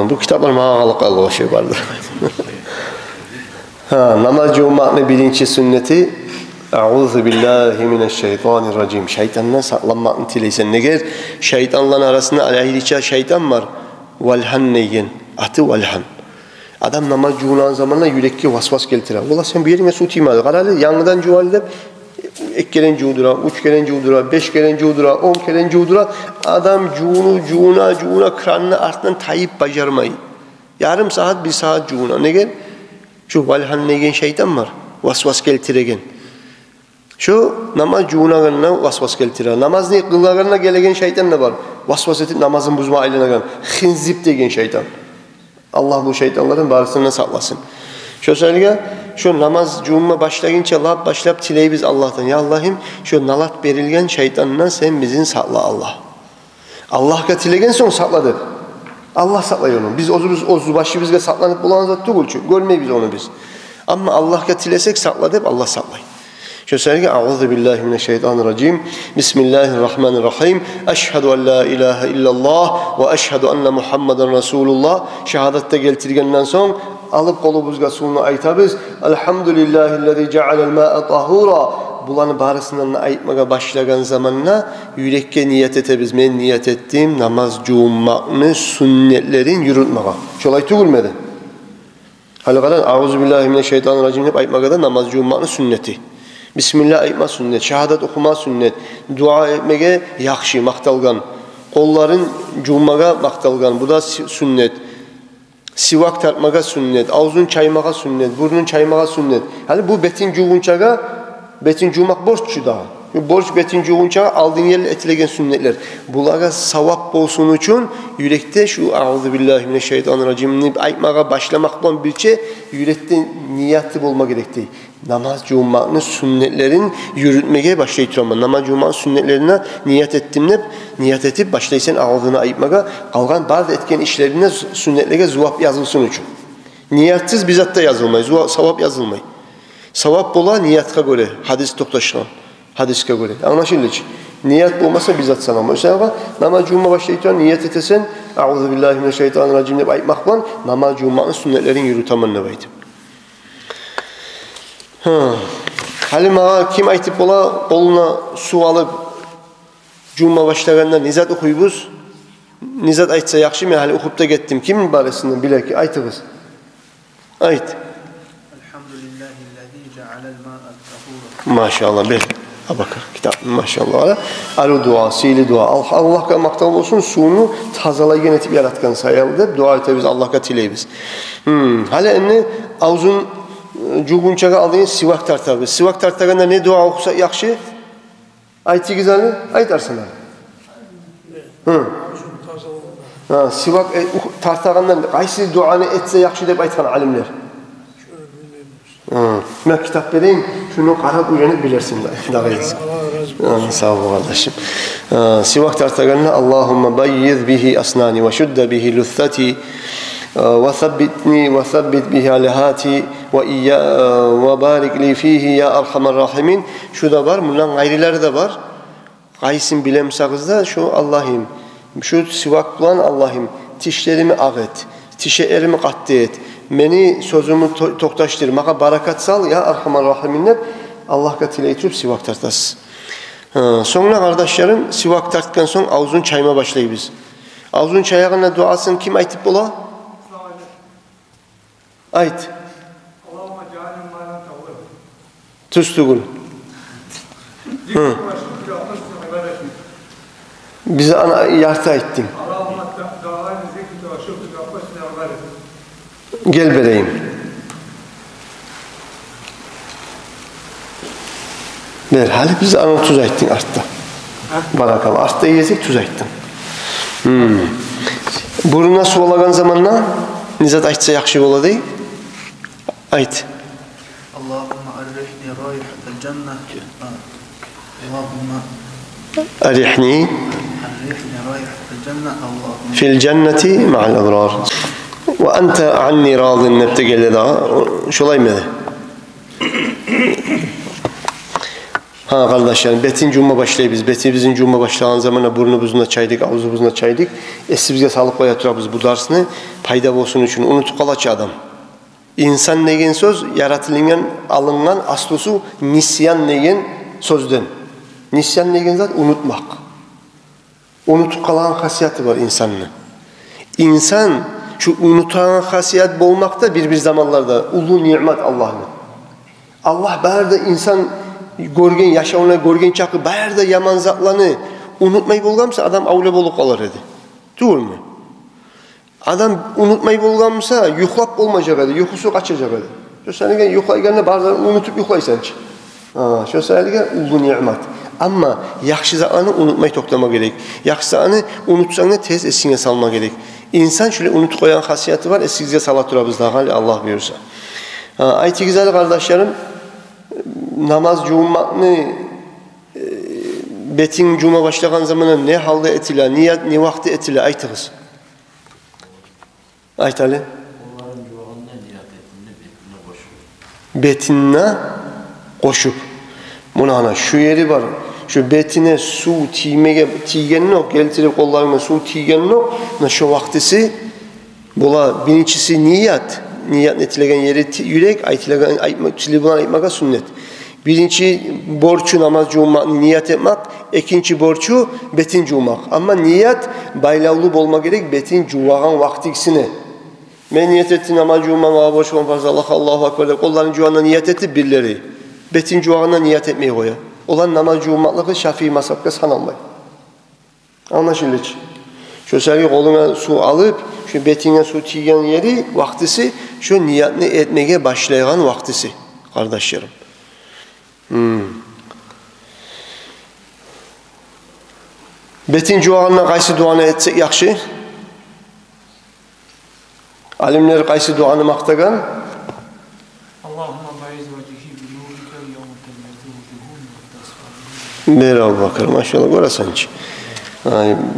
Bu kitaplar mağalık Allah'a şey vardır. Namaz cuğunmakının birinci sünneti Euzu billahi mineşşeytanirracim. Şeytandan saklanmakını tileysen. Neger şeytanların arasında aleyhiliçe şeytan var. Velhan neygen. Atı velhan. Adam namaz cuğunan zamanla yürekki vasvas geltirir. Valla sen bir yerine su timadı. Karalı yanıdan cuğal edip ek keren cuğdura, üç keren cuğdura, beş keren cuğdura, 10 keren cuğdura. Adam cuğuna kranını arttan tayip bacarmayı. Yarım saat, bir saat cuğuna. Neger? Şu velhan neygen şeytan var. Vasvas geltiregen. Şu namaz cuğunağına vasvas geltirir. Namaz ne kılağına gelegen şeytan da var. Vasvas etip namazın buzma aylığına Hinzip degen şeytan. Allah bu şeytanların barısından saklasın. Şu söylege, şu namaz cuğunma başlayınca Allah başlayıp tileyi biz Allah'tan. Ya Allah'ım şu nalat berilgen şeytanından sen bizim sakla Allah. Allah'a tilegen son sakladı. Allah saklıyor onu. Biz o başı bizge saklanıp bulan zat değil. Görmeyi biz onu biz. Ama Allah'a tilesek sakladı hep Allah saklayın. Şu söylege, Euzu billahi mineşşeytanirracim. Bismillahirrahmanirrahim. Eşhedü en la ilahe illallah ve eşhedü enne Muhammeden Resulullah. Şehadette geltirgenden son alıp kolumuzga sunu aytabız. Elhamdülillahillezî cealel mâ'e tahûrâ. Bulanı barısından aytmaga başlagan zamanla yürekke niyet etebiz. Men niyet ettiğim namaz cuğunmakını sünnetlerin yürütmega. Şolay tugulmedi. Halikadan Euzu billahi mineşşeytanirracim hep aytmaga da namaz cuğunmakını sünneti. Bismillah aytma sünnet, şehadet okuma sünnet, dua etmege yakşı, maktalgan. Kolların cuğmaga maktalgan, bu da sünnet. Sivak tartmaga sünnet, ağzın çaymaga sünnet, burnun çaymaga sünnet. Hani bu betin cuğunçaga, betin cuğmak borççu daha. Borç betin cuğunçaga aldığın yerle etilegen sünnetler. Bunlara savap olsun için yürekte şu Euzubillahimineşşeytanirracim aytmaga başlamaktan bilçe yürekte niyatlı olma gerektiği. Namaz cuğunmakını sünnetlerin yürütmeye başlayıp ama namaz cuğunmakını sünnetlerine niyet ettim niyet etip başlayırsan ağzını ayıpmaga kalgan bazı etken işlerine sünnetlere zuvap yazılsın için. Niyatsız bizatta yazılmayı, savap yazılmayı. Savap bola niyatka göre, hadis toktaşılan, hadiske göre. Anlaşıldı ki. Niyet olmasa bizzat sana. Mesela namaz cuğunma başlayırsan niyet etesen Euzubillahimineşşeytanirracim deyip ayıpmakla namaz cuğunmakını sünnetlerin yürütemanına baydım. Halim ağa kim aytıp ola koluna su alıp cuğunma başlaganda nizat okuyubuz. Nizat aytsa yakşı mı? Hali okuyup da gittim. Kimin baresinden bilir ki? Aytınız. Ayt. Elhamdülillahillezî cealel mâ'e tahûra. Maşallah. Bir. Bakır. Kitap. Maşallah. Arı dua, sili dua. Allah'a maktal olsun suyunu tazalaygen etip yaratkan sayaldı. Dua etebiz. Allah'a tileybiz. Hali enne ağzın cuğunçaga aldığın sivak tartarı. Sivak tartarında ne dua okusa yakşı? Aytı güzel, ayt arsana. Sivak tartağandan qaysi duanı etse yaxşı deb aytgan alimler. Ben kitap vereyim, şunu qarab öğrenip bilersin daha. Sağ ol kardeşim. Sivak tartağanına Allahumma bayyiz bihi asnani ve şudda bihi luthati ve thabbitni ve thabbit bihi alihati ve barik li fihi ya arhamar rahimin. Şu da var, bundan gayrileri de var. Qaysin bilemsağızda şu Allah'ım. Şu sivak bulan Allah'ım. Tişlerimi ağıt, tişerimi qatdı et. Meni sözümü toktaştır, mağa barakat sal ya arhamar rahiminler. Allah'a tileytip sivak tartasız. Sonra kardeşlerim sivak tarttıktan sonra ağzın çayma başlayız. Ağzın çayağına duasını kim aytıp bola? Ayt. Allahümme cealin mâlen tavır. Tüstügül. Bize ana yarta ettin. Allahümme dağâin zekûte ve şıkkı kapasını avlar. Gel vereyim. Ver, hali bize ana tuz ettin artta. Barakallah. Artta yiyecek tuz ettin. Buruna su olagan zamanla nizat aytsa yaxşı oladı. Ayt. Allahümme arrihni raihatel cennet. Allahümme Arihni arrihni raihatel cennet. Allahümme fil cenneti ma'al abrar. Ve ente anni radin nebtegelle daha. Şolay mı? Ha kardeşlerim, betin cuma başlayız. Betimizin cuma başlayan zamanla burnumuzuna çaydık, ağzımızuna çaydık. Bizge salıp koyatırız bu dersini. Payda olsun için unutup kalaçı adam. İnsan negen söz, yaratılından alınan aslısı nisyan negen sözden. Nisyan negen zat unutmak. Unutup kalan hasiyatı var insanın. İnsan şu unutan hasiyat olmakta bir zamanlarda ulu nimet Allah'ın. Allah bärde insan görgen yaşamına görgen çakı bärde yaman zatlarını unutmayı bulgamsa adam avle bolup kalır dedi. Doğru mu? Adam unutmayı bulgamsa yuhlap olmayacak dedi. Yuhusu kaçacak dedi. Şu seninle yuhlayganını bazen unutup yuhlaysan ki. Şu seninle ulu nimet. Ama yaxşı zatlarını unutmayı toplama gerek. Yaxşı zatlarını unutsanı tez esine salma gerek. İnsan şöyle unut koyan hasiyatı var. Esinize salat durabız daha Allah buyursa. Ayet-i güzel kardeşlerim. Namaz cumanı betin cuma başlayan zamanda ne halde etile, niyet ne vakti etile aytığız. Ayt Ali. Betinine koşup. Buna şu yeri var. Şu betine su tiğen yok. Geltirip kollarına su tiğen yok. Şu vaktisi bula birincisi niyet. Niyet etilegen yeri yürek, aytilegen aytmaga sünnet. Birinci borçu namaz cumanı niyet etmek, ikinci borçu betin cumak. Ama niyet baylavlı olma gerek betin cuvagan vaktisine. Ben niyet ettim namaz cumanı, borç farz Allahu ekber. Kolların cuvanına niyet etti birileri. Betin cuvagana niyet etmeyi koya. Olan namaz cumaklığı Şafii mazhabında sanılmayı. Anlaşıldı. Şu sergi koluna su alıp şu betine su tiğen yeri vaktisi şu niyetini etmeye başlayan vaktisi kardeşlerim. Betin cuağına qaysı duanı etsek yaxşı? Alimler qaysı duanı maqtagan? Allahümme baiz vecihi bi nurike yevme temmeti vucuhun ve tasfâ. Merhaba bakalım maşallah görəsən ki.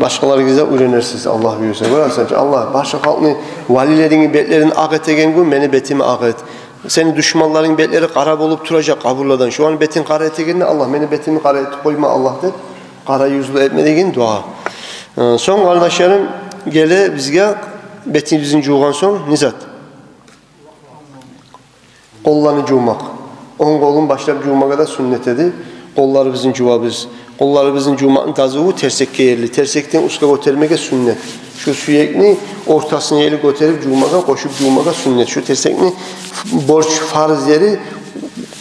Başqaları güzel öyrenirsiniz Allah buyursa. Görəsən ki Allah başqa xalqını valilerini betlerini ağ etegen gün meni betimi ağ et. Senin düşmanların betleri qara bolup duracak qaburlardan. Şu an betin qara etegenini Allah meni betimi qara etip koyma Allah de. Qara yüzlü etme degen dua. Son kardeşlerim gele bizge betimizin cuğan son nizat. Kollarını cuğmak. On kolun başlayıp cuğmağa da sünnet edi. Kolları bizim cuvabız. Kolları bizim cuğmakın tazığı tersekke yerli. Tersekten uska götürmeye sünnet. Şu sürekli ortasını yeri götürüp cuğmağa koşup cuğmağa sünnet. Şu tersekni borç farz yeri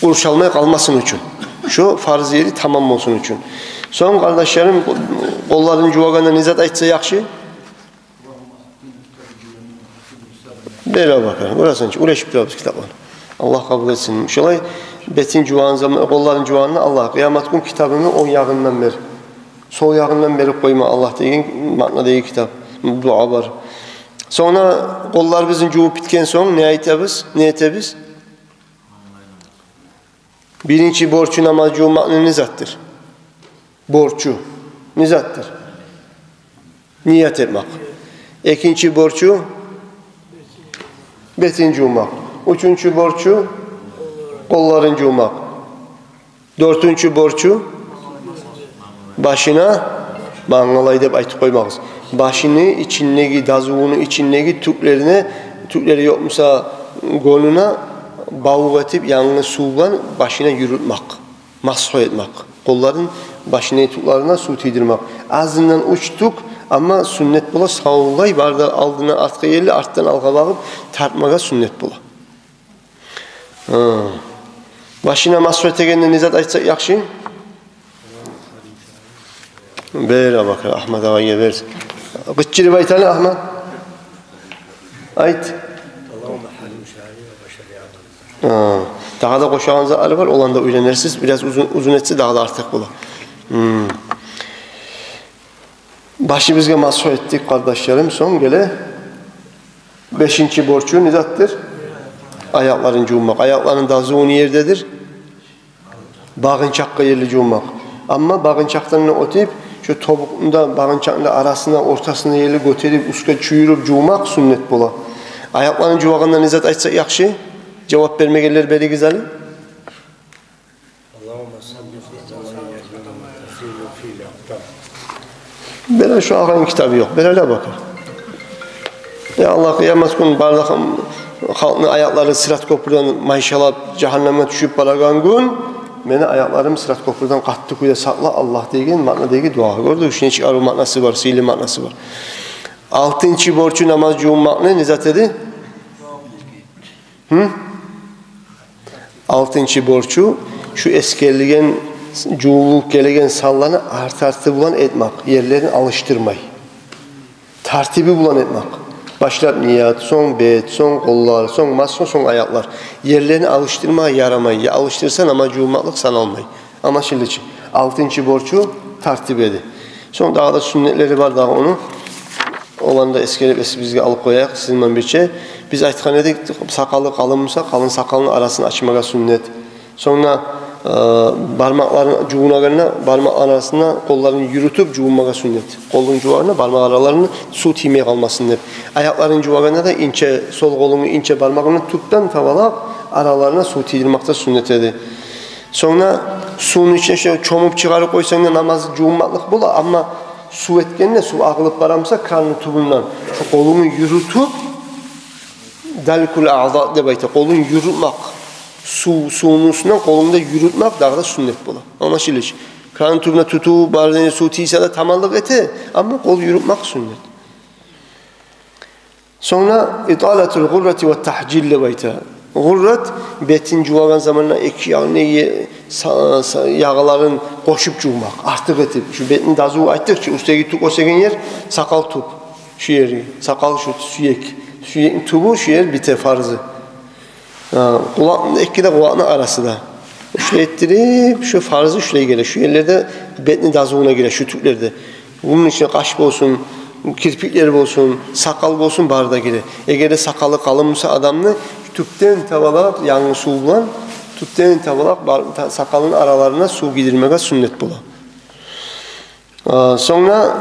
kurşalmaya kalmasın için. Şu farz yeri tamam olsun için. Son kardeşlerim kolların cuvağına nizat aytsa yaxşı. Böyle bakalım. Orasın ki uğraşıp durabız kitaplarını. Allah kabul etsin. Şolay betin cuvağın zamanı, kolların cuvağını Allah kıyamet gün kitabını on yağından ver. Sol yağından beri koyma Allah deyin, makna deyin kitap, dua var. Sonra kollar bizim cuvub bitken son ne aytamiz? Ne etemiz? Birinci borçu namaz cuvubmakның nizattır. Borçu nizattır. Niyet etmek. İkinci borçu betin cuvubmak. Üçüncü borçu kolların cuvubmak. Dördüncü borçu başına bağlay dep aytıp koymağız. Başını içindeki dazuğunu içindeki tükleri yokmusa goluna bağlı etip yanını suğulan başına yürütmek, masho etmek. Kolların başına tüklerine su tiydirmek. Ağzından uçtuk ama sünnet bola sağolay barda aldığına artka yerli arttan alga bağıp tartmaga sünnet bola. Başına masho etegenden nizat aytsak yakşı. Ver bakar Ahmet ağaya ver. Gıççı baytana Ahmet. Ayt. Daha da koşağınıza arı var. Olan da öğrenirsiniz. Biraz uzun etse daha da artık bula. Başımızga masho ettik kardeşlerim. Son gele 5. borcu nizattır. Ayakların cummak. Ayakların dazuğunu yerdedir. Bağınçakka yerli cummak. Ama bağınçaklarını otayıp şu topukunda bağınçakla arasına ortasına yerli götürüp uska çuyurup cummak sünnet bola. Ayakların cuvağından nizat aytsa yakşı. Cevap vermegeler beri güzel. Böyle şu ağanın kitabı yok. Böyle bakar. Ya Allah kıyamet günü bardak halkın ayakları sırat köprüden maşallah cehenneme düşüp balagan gün meni ayaklarım sırat köprüden kattı kuyda sakla Allah degen makna degi dua. Gördük şu hiç arı maknası var, sihirli maknası var. 6. borcu namaz cummakne nizat edi? 6. borcu şu eskerligen cuğuluk gelegen sallanı artı bulan etmek, yerlerini alıştırmayı. Tartibi bulan etmek. Başlar niyat, son bet, son kollar, son mas, son ayaklar. Yerlerini alıştırmaya yaramayı. Ya alıştırsan ama cuğulmaklık sana olmayı. Ama şimdi 6. borcu tartip edi. Son daha da sünnetleri var daha onu. Olan da eskerip bizge alıp koyak sizinle bir şey. Biz aytkan edik sakalı kalınmışsa kalın sakalının arasını açmaga sünnet. Sonra parmakların cuğunağına parmak arasına kollarını yürütüp cuğunmaga sünnet. Kolun cuğağına parmak aralarını su tiymeye kalmasın hep. Ayakların cuğağına da ince sol kolunu ince parmağını tuttan tavalap aralarına su tiydirmakta sünnet edi. Sonra suyun içine şöyle çomup çıkarıp koysan da namaz cuğunmaklık bula ama su etkenle su ağılıp varamsa karnı tubundan şu kolunu yürütüp dalikul a'za de bayta kolunu yürütmek suyun üstünden kolunu da yürütmek daha da sünnet bula. Anlaşılır. Karnı tubuna tutup bardağını su tiyse de tamallık eti ama kol yürütmek sünnet. Sonra italatul gurrati ve tahcil de bayta. Gurrat betin cuvagan zamanla iki yağların koşup cuğmak, artık etip. Şu betin dazuğu ayttıkça üstüne gittik o segen yer sakal tup. Şu yeri, sakal şu süyek. Süyekin tubu şu yer bite farzı. Kulağın iki de kulağın arası da. Şuraya ettirip şu farzı şuraya gelir. Şu yerlerde betin dazuğuna girer şu tüklerde. Bunun içine kaş olsun, kirpikleri olsun, sakal olsun barda girer. Eğer de sakalı kalınmışsa adamını tüpten tavalap yanı su bulan, tüpten tavalap sakalın aralarına su gidirmeye sünnet bula. Sonra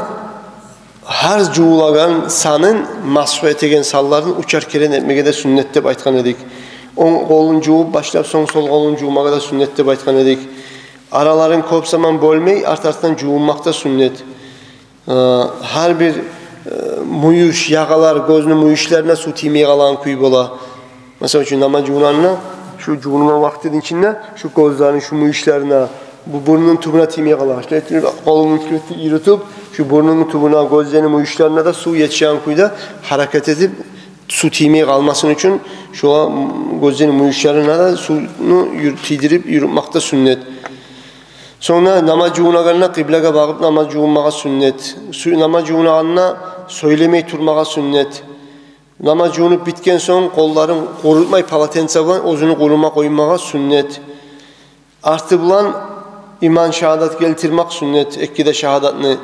her cuğulagan sanın mashu etegen salların uçar keren etmege de sünnet dep aytkan edik. On kolun cuğup başlap son sol kolun cuğumaga da sünnet dep aytkan edik. Araların köp zaman bölmey artardan cuğunmakta sünnet. Her bir muyuş, yağalar, gözünün muyuşlarına su tiymeye kalan kuy bola. Mesela şu namaz cuğunanına, şu cuğunma vaktinin içinde, şu gözlerin, şu muyuşlarına, bu burnunun tubuna tiymeye kalan. Kolunu yürütüp, şu burnunun tubuna, gözlerinin muyuşlarına da su yetişen kuyda hareket edip, su tiymeye kalmasın için, şu gözlerinin muyuşlarına da suyunu tiydirip yürütmakta sünnet. Sonra namaz cuğunağına kıblege bağıp namaz cuğunmağa sünnet. Namaz cuğunağına söylemeyi turmağa sünnet. Namaz cuğunup bitken son kolların korutmayı palatensa olan ozunu koruma koymağa sünnet. Artı bulan iman şehadat getirmek sünnet, ekkide şehadatını.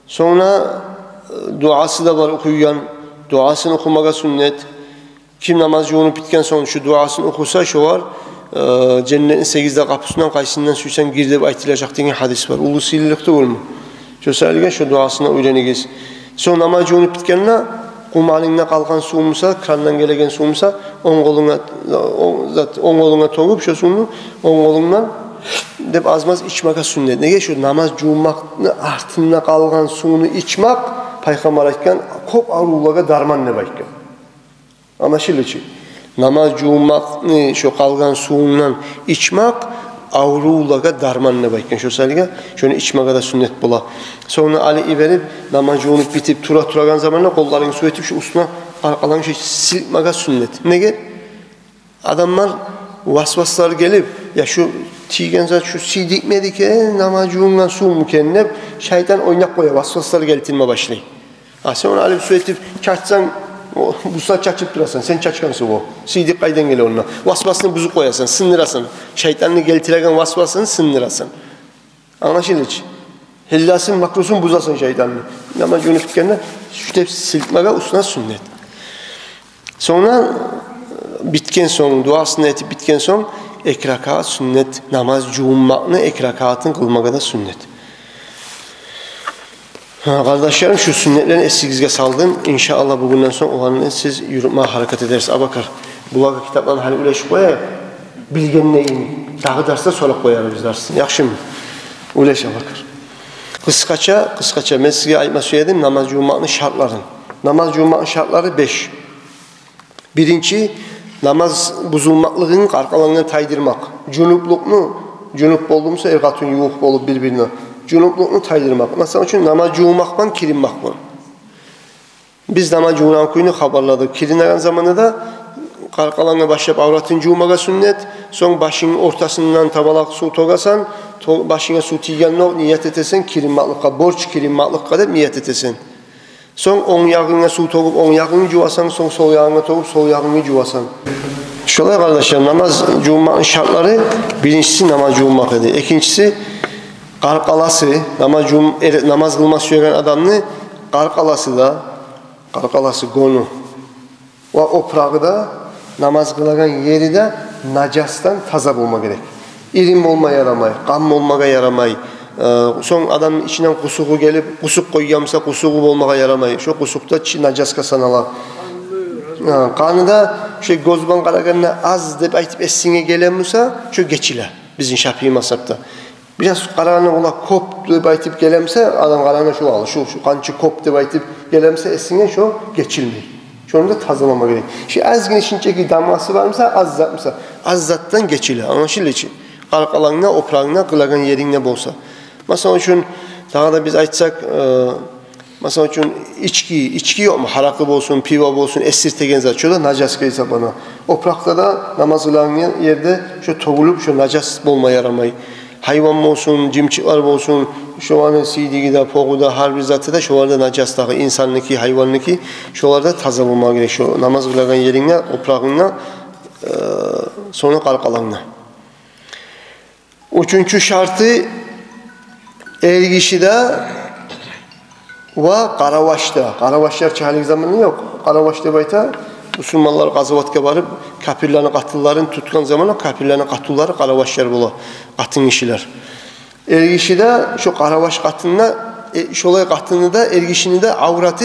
Sonra duası da var okuyan, duasını okumaga sünnet. Kim namaz yoğunup bitken sonra şu duasını okusa şu var, cennetin 8'de kapısından kaysından süysen gir dep aytılacak diye hadis var. Ulu sililikte olma. Şu sayılgen şu duasına öğreniriz. Sonra namaz yoğunup bitkenle kumalingde kalkan suğumsa, krandan gelegen suğumsa, on koluna toğup şu suğunu, on kolundan dep azmaz içmaka sünnet. Nege şu namaz cumakны artında kalgan suğunu içmek, Peygamber aytkan, kop arulaga darman ne baytkan. Anlaşıldı ki, namaz cumakны şu kalgan suğundan içmek, avrulaga darman ne baytkan. Şu sayılgen, şunu içmaka da sünnet bula. Sonra Ali verip, namaz yoğunup bitip, turagan zamanla kollarını su etip, şu üstüne arkalan şey silmaka sünnet. Nege? Adamlar vasvaslar gelip, ya şu tiygen zat şu sidikmedi ki namacığından su mükennep şeytan oynak koya vasvaslar getirme başlayı. Sen onu alıp su etip çaçsan bu saat çaçıp durasan sen çaçkansın o. Sidik kaydan gele onunla. Vasvasını buzu koyasan, sınırasın. Şeytanını geltiregen vasvasını sınırasın. Anlaşıldı ki. Hellasın makrosun buzasın şeytanını. Namacığını tükenler şu tep siltmega usuna sünnet. Sonra bitken son, duasını etip bitken son ekrakat sünnet, namaz cumakны ekrakatın kılmaga da sünnet. Kardeşlerim şu sünnetlerin esigizge saldım. İnşallah bugünden sonra olanı siz yürütmeye hareket ederiz. Abakar, bulaga kitaplarını hali uleş koya, bilgen neyin, dağı derste solak koyarız dersin. Yakşı mı? Uleş abakar. Kıskaça, ben size aytma söyledim, namaz cumakны şartların. Namaz cumakны şartları 5. Birinci, namaz buzulmaklığını arkalarından taydırmak. Cunup olduğumsa ergatun yuğuk olup birbirine. Cunuplukunu taydırmak. Mesela için namaz cuğumaktan kirinmak var. Biz namaz cuğunan kuyunu haberladık. Kirinleyen zamanı da arkalarına başlayıp avratın cuğumaga sünnet. Son başının ortasından tabalak su togasan, başına su tiygenle niyet etesen kirinmaklıkka, borç kirinmaklıkka da niyet etesen. Son on yağına su togup on yağını cuvasan, son sol yağına togup sol yağını cuvasan. Şöyle kardeşler, namaz cuğumakın şartları, birincisi namaz cuğumak edi. İkincisi, qarqalası, namaz kılmaz söyleyen adamını qarqalası gonu. Ve oprağı da, namaz kılagan yeri de nacastan taza bulma gerek. İrim olmaya yaramay, qam olmaga yaramay. Son adamın içinden kusuğu gelip, kusuk koyuyamsa kusuğu olmaga yaramay. Şu kusukta nacaska sanala. Kanı da şu gözban qaraganına az dep aytip essine gelemsa, şu geçile. Bizim Şafii masapta. Biraz qarağına ola kop dep aytip gelemse, adam qarağına şu alır. Şu kançı kop dep aytip gelemse essine şu geçilmey. Şunu da tazalama gerek. Şu azgın içindeki damlası varmsa, az zatmsa, az zattan geçile. Anlaşıldı için. Qarqalağına, oprağına, qılagan yerine bolsa. Mesela için daha da biz aytsak, mesela için içki yok mu? Harakı bolsun, piva bolsun, esirtegen zat. Şurada nacaska hesabına. Opraqda da namaz kılan yerde şu toğulup şu nacas bolma yaramay. Hayvan bolsun, cimçiklar bolsun, şu an sidigide, poğuda, har bir zatı da şularda nacaslığı, insanlıki, hayvanlıki, şularda taza bulma gerek. Şu namaz kılan yerine, oprağına, sonra qarqalağına. Üçüncü şartı ergişide ve Qaravaş'ta. Qaravaşlar çaylık zamanı yok. Qaravaş'ta bayta Müslümanlar Qazavatga barıp kapirlerini qatılların tutkan zamanı kapirlerini qatılları Qaravaşlar bola qatın işiler. Ergişide şu Qaravaş qatında şolay qatını da ergişini de avratı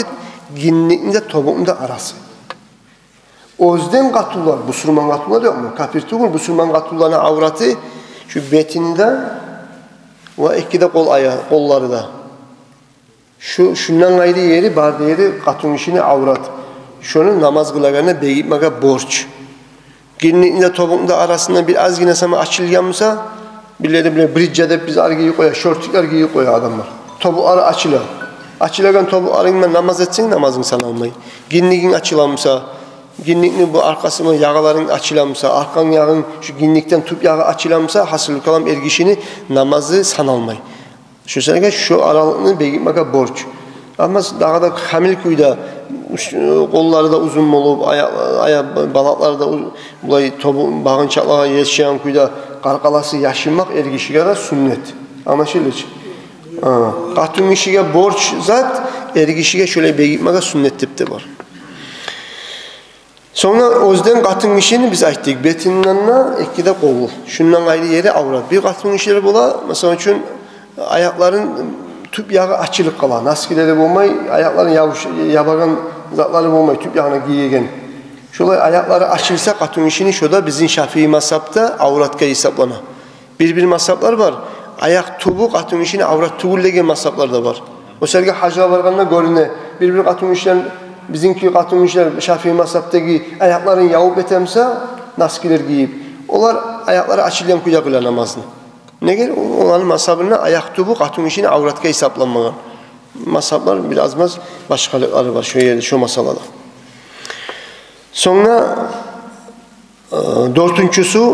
ginniğinde tobuğunda arası. Özden qatıllar, Müslüman qatıllar yok mu? Kapir tuğul Müslüman qatıllarına avratı şu betinde ve ikide kolları da. Şundan ayrı yeri, barda yeri katın işini avrat. Şunu namaz kılagana beyitmaka borç. Ginliğinde tobuğunda arasında bir az yine sana açılyanmışsa, birileri bile bridge'de biz argeyi koyar, şortik argeyi koyar adamlar. Tobu ara açıla. Açılagan tobu arayınma namaz etsin, namazın sana almayı. Ginliğin açılanmışsa, ginlikli bu arkasının yağların açılanmışsa, arkan yağın şu ginlikten tüp yağı açılanmışsa, hasılı kalan ergişini namazı sanalmayı. Şu sene şu aralıkını beyitmaka borç. Ama daha da hamil kuyda kolları da uzun olup, balakları da tobu bağınçaklığa yetişen kuyda qarqalası yaşamak ergişige de sünnet. Anlaşılır. Qatun işige borç zat, ergişige şöyle begitmege sünnet tipte var. Sonra özden qatun işini biz ayttık. Betinden ikkide qol. Şundan ayrı yeri avrat. Bir qatun işleri bola, mesela üçün ayakların tüp yağı açılık qala. Naskileri bolmay, ayakların yabagan zatları bolmay, tüp yağına giyegen. Şolay ayakları açılsa qatun işini şoda bizim Şafii mazhabda avratka hesaplana. Bir mazhablar var. Ayak tubu qatun işini avrat tugul degen mazhablar da var. O serge hacga barganda görüne bir qatun işler bizimki qatun işler Şafii mazhabdagi ayakların yağıp etemse naskiler giyip onlar ayakları açılan kuya kılar namazını. Neger onların mazhabına ayak tubu qatun işini avratka hesaplanmagan. Mazhablar biraz başkalıkları var şu masalada. Sonra dördüncüsü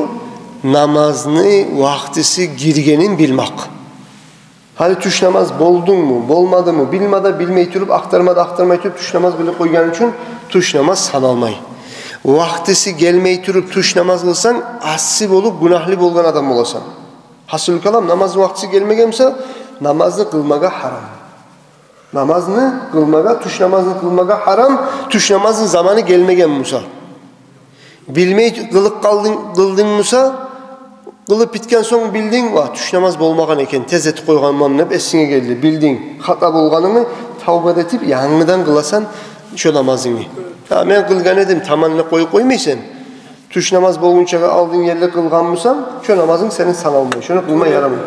namazını vaktisi girgenin bilmek. Hali tuş namaz boldun mu, bolmadı mı, bilmada bilmeyi türüp aktarmaya türüp tuş namaz bile koygan için tuş namaz sanalmayı. Vaktisi gelmeyi türüp tuş namaz kılsan assi olup günahlı bolgan adam olasan. Hasıl kalam namazın vaktisi gelmegemse namazını kılmaga haram. Namazını kılmaga, tuş namazını kılmaga haram, tuş namazın zamanı gelmegen Musa. Bilmeyi kılıp kıldın Musa, kılıp bitken son bildin, tuş namaz bolmagan eken, tez eti koygan manınıp esine geldi, bildin, hata bolganını tavbat etip yanıdan kılasan şu namazını. Ya ben kılgan edim, tamanına koymaysan, tuş namaz bolgunca aldığın yerle kılgan Musa, şu namazın senin sanalmıyor, şunu kılma yaramıyor.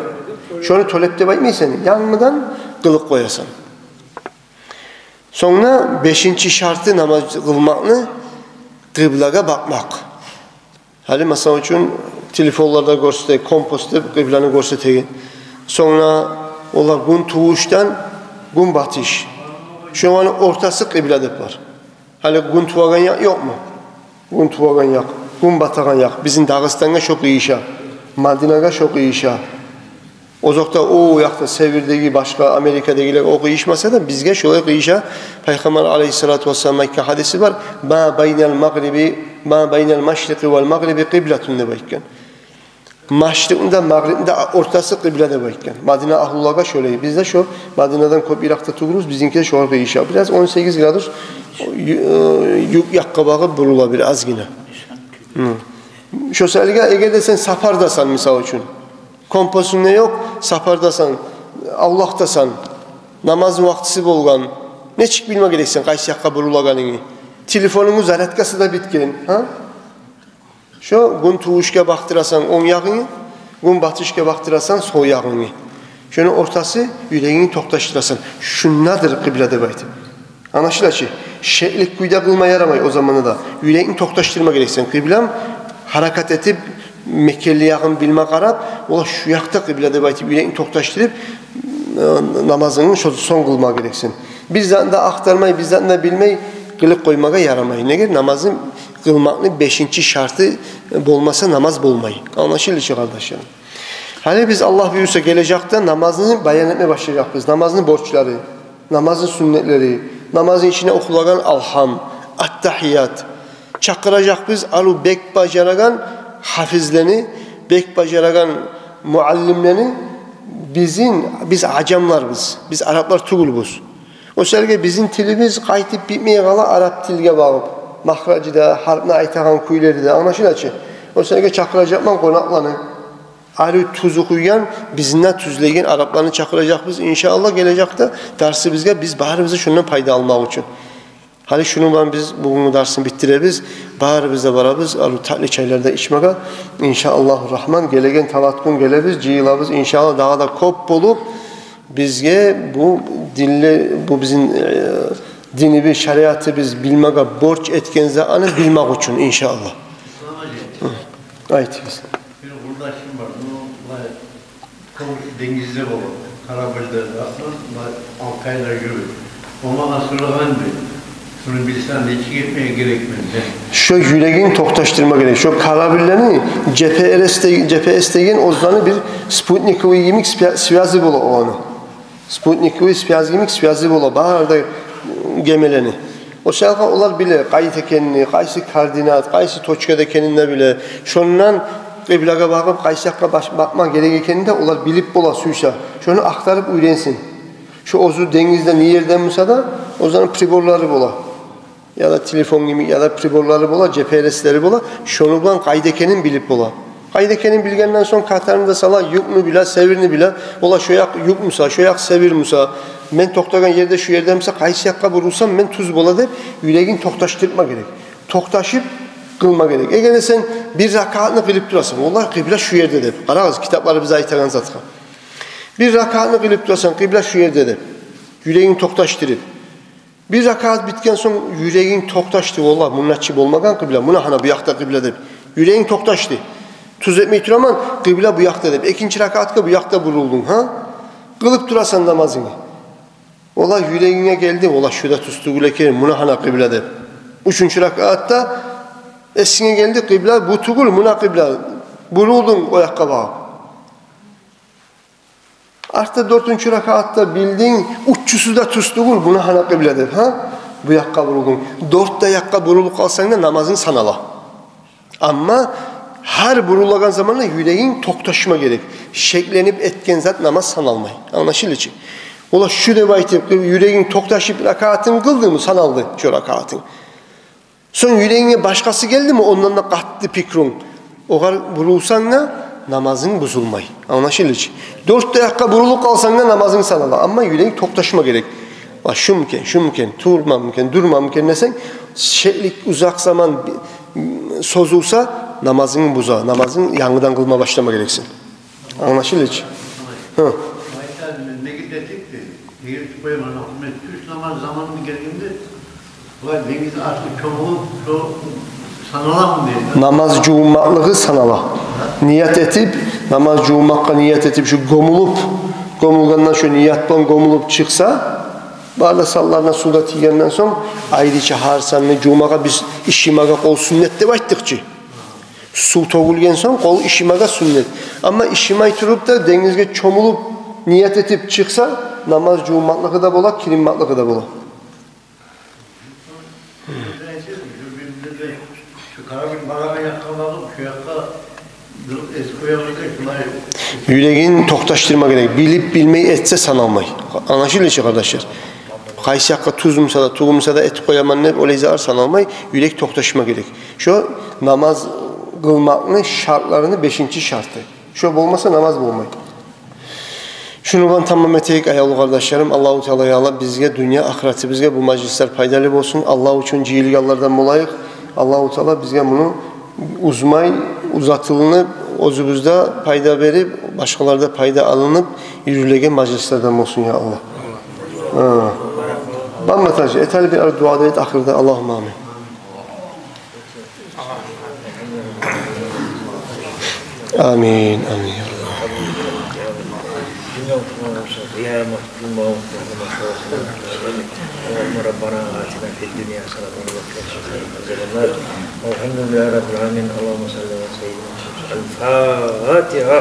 Şunu tölepte bakmaysan, yanıdan kılıp koyasan. Sonra 5. şartı namaz kılmakını kıblaya bakmak. Hali mesela için telefonlarda göstereyim, komposta kıblanı göstereyim. Sonra onlar gün tuğuştan gün batış. Şu an ortası kıblada var. Hali gün tuğagan yok mu? Gün tuğagan yok. Gün batagan yok. Bizim Dağıstan'a çok iyi işe. Madina'ga çok iyi işe. Uzakta o yakta Sevir'deki başka Amerika'dakiler o kıyışmasa da bizge şöyle kıyışa Peygamber aleyhissalatu vesselam Mekke hadisi var. Ma beynel maşriki vel magribi kıbletun debayken. Maşrikinde magribinde ortası kıble debayken. Madine ahlullaha şöyle. Bizde şu Madine'den kop Irak'ta tuğuruz. Bizimki de şöyle kıyışa. Biraz 18 gradır yük yakkabağı bululabilir az yine. Şu selge Ege'de sen safardasan misal için. Komposun ne yok? Safardasan, Allah'tasan, namazın vaktisi bolgan. Ne çık bilme gereksen, qaysi yakka burulaganını. Telefonunu zaratkası da bitken. Ha? Şu gün tuğuşka baktırasan on yağını, gün batışka baktırasan sol yağını. Şunun ortası yüreğini toktaştırasan. Şunnadır kıblede baytı. Anlaşıla ki, şeklik kuyda kılma yaramay o zamanı da. Yüreğini toktaştırma gereksen. Kıblem harakat etip, Mekkeli yakın bilmek Arap, ola şu yakta kıblede baytı yüreğini toktaştırıp namazının son kılmak gereksin. Bizden de aktarmayı, bizden de bilmeyi kılıp koymaya yaramayı. Ne gerek? Namazın kılmaklı 5. şartı bolmasa namaz bolmayı. Anlaşılır ki kardeşlerim. Hani biz Allah buyursa gelecekte namazını bayan etmeye başlayacağız. Namazın borçları, namazın sünnetleri, namazın içine okulagan alham, at-tahiyyat. Çakıracak biz alu bek bacaragan hafizlerini, bek bacaragan muallimlerini biz acamlar biz Araplar tuğulbuz. O serge bizim tilimiz qaytip bitmeye kala Arap tilge bağıb. Mahracı da, harpna aytagan kuyları da anlaşıla ki. O serge çakıracakman konaklanı. Arı tuzu kuygan, bizimle tuzlegen Araplarını çakıracak biz. İnşallah gelecekte dersi bizge biz bağrımızı şundan payda almak için. Hali şunu biz bugün dersini bittiririz. Bağrımızda varabız, alu tatlı çaylarda içmeye. İnşallahurrahman gelegen talatkun gelebiz, cihilabız. İnşallah daha da kop bulup bizge bu dille bu bizim dini bir şeriatı biz bilmeye borç etkenze anı bilmek için inşallah. Evet. Bir kurdaşım var. Bu denizde olur. Karaböl'de aslında Alkaylar yürür. Ona asırlıgan bir. Bunu bilsen de hiç gitmeye gerekmez. Şu yüreğini toktaştırma gerek. Şu karabüllerini GPS-tegen ozdanı bir Sputnikovi yemik связи bolo onu. Sputnikovi yemik связи bolo. Bağırda gemelerini. O şalga onlar bile qayt ekenini, qaysi koordinat, qaysi toçkada ekenini bile. Şundan kıbleye bakıp kaysakka bakma gerek ekeninde olar bilip bola suysa. Şunu aktarıp öğrensin. Şu ozu denizde yerden olsa da o zaman priborları bola. Ya da telefon gibi ya da priborları bola, GPS'leri bola. Şunu bulan kaydekenin bilip bola. Kaydekenin bilgenden son katarını da sala yuknu bile, sevirini bile. Ola şu yak yuk musa, şu yak sevir musa. Ben toktagan yerde şu yerde musa kaysı yakka vurulsam ben tuz bola deyip yüreğin toktaştırma gerek. Toktaşıp kılma gerek. Eğer sen bir rakatını kılıp durasın. Onlar kıbla şu yerde deyip. Arağız kitapları bize aytagan zatka. Bir rakatını kılıp durasın. Kıbla şu yerde deyip. Yüreğin toktaştırıp. Bir rakat bitken son yüreğin toktaştı. Vallahi bunun açıp olmagan kıbla. Buna hana bu yakta kıbla deyip. Yüreğin toktaştı. Tuz etmeyi turaman kıbla bu yakta deyip. İkinci rakatka bu yakta vuruldun. Ha? Kılıp durasan namazını. Vallahi yüreğine geldi. Vallahi şurada tustuğu lekerim. Buna hana kıbla deyip. Üçüncü rakatta esine geldi kıbla. Bu tuğul buna kıbla. Vuruldun o yakka bağ. Artı dördüncü rakatta bildiğin uççusu da tustuğul buna hana kıbla deyip. Ha? Bu yakka vuruldun. Dörtte yakka vurulup kalsan da namazın sanala. Ama her vurulagan zamanla yüreğin toktaşma gerek. Şeklenip etken zat namaz sanalmay. Anlaşılır için. Ola şu rivayeti yüreğin toktaşıp rakatını kıldı mı sanaldı şu rakatın. Son yüreğine başkası geldi mi ondan da kattı pikrun. O kadar vurulsan da namazın bozulmay. Anlaşılır için. Dörtte yakka vurulup kalsan da namazın sanala. Ama yüreğin toktaşma gerek. Şu mümkün, durma mümkün desen şeklik uzak zaman sozulsa namazın buza, namazın yanıdan kılma başlama gereksin. Anlaşılır için. Hı. Ne gidecekti? Yeri koyman Ahmet Türk namaz zamanı geldiğinde var deniz artık çoğu sanala mı diye. Namaz cumaklığı sanala. Niyet etip namaz cumakka niyet etip şu gomulgandan şu niyattan gomulup çıksa bağla sallarına suda tiyenden son ayrıca harsanını cumaka biz işimaga kol sünnet de baştıkçı. Su toğulgen son kol işimaga sünnet. Ama işimay turup da denizge çomulup niyet etip çıksa namaz cumaklığı da bola, kirimmaklığı da bola. Şu karabin bana yakaladım, şu yakka yüreğin toktaştırma gerek. Bilip bilmeyi etse sanalmay. Anlaşılır ki kardeşler. Kaysi yakka tuzumsa da, tuğumsa da et koyaman ne öyleyse ar sanalmay. Yürek toktaşma gerek. Şu namaz kılmakın şartlarını 5. şartı. Şu olmasa namaz olmay. Şunu ben tamam eteyik ayalı kardeşlerim. Allah-u Teala'ya Allah bizge dünya ahireti bizge bu meclisler faydalı olsun. Allah için cihilik olayık. Allah-u Teala bizge bunu uzmay, uzatılınıp, özümüzde payda verip, başkalarda payda alınıp, yürürlegen meclislerden olsun ya Allah. Ben mesajı, etali bir dua edip, ahirde Allahümme amin. Amin, amin. يا مكتوم اللهم ربنا آتنا في الدنيا حسنة وفي الآخرة والحمد لله رب العالمين اللهم صل على سيدنا محمد الفاتحة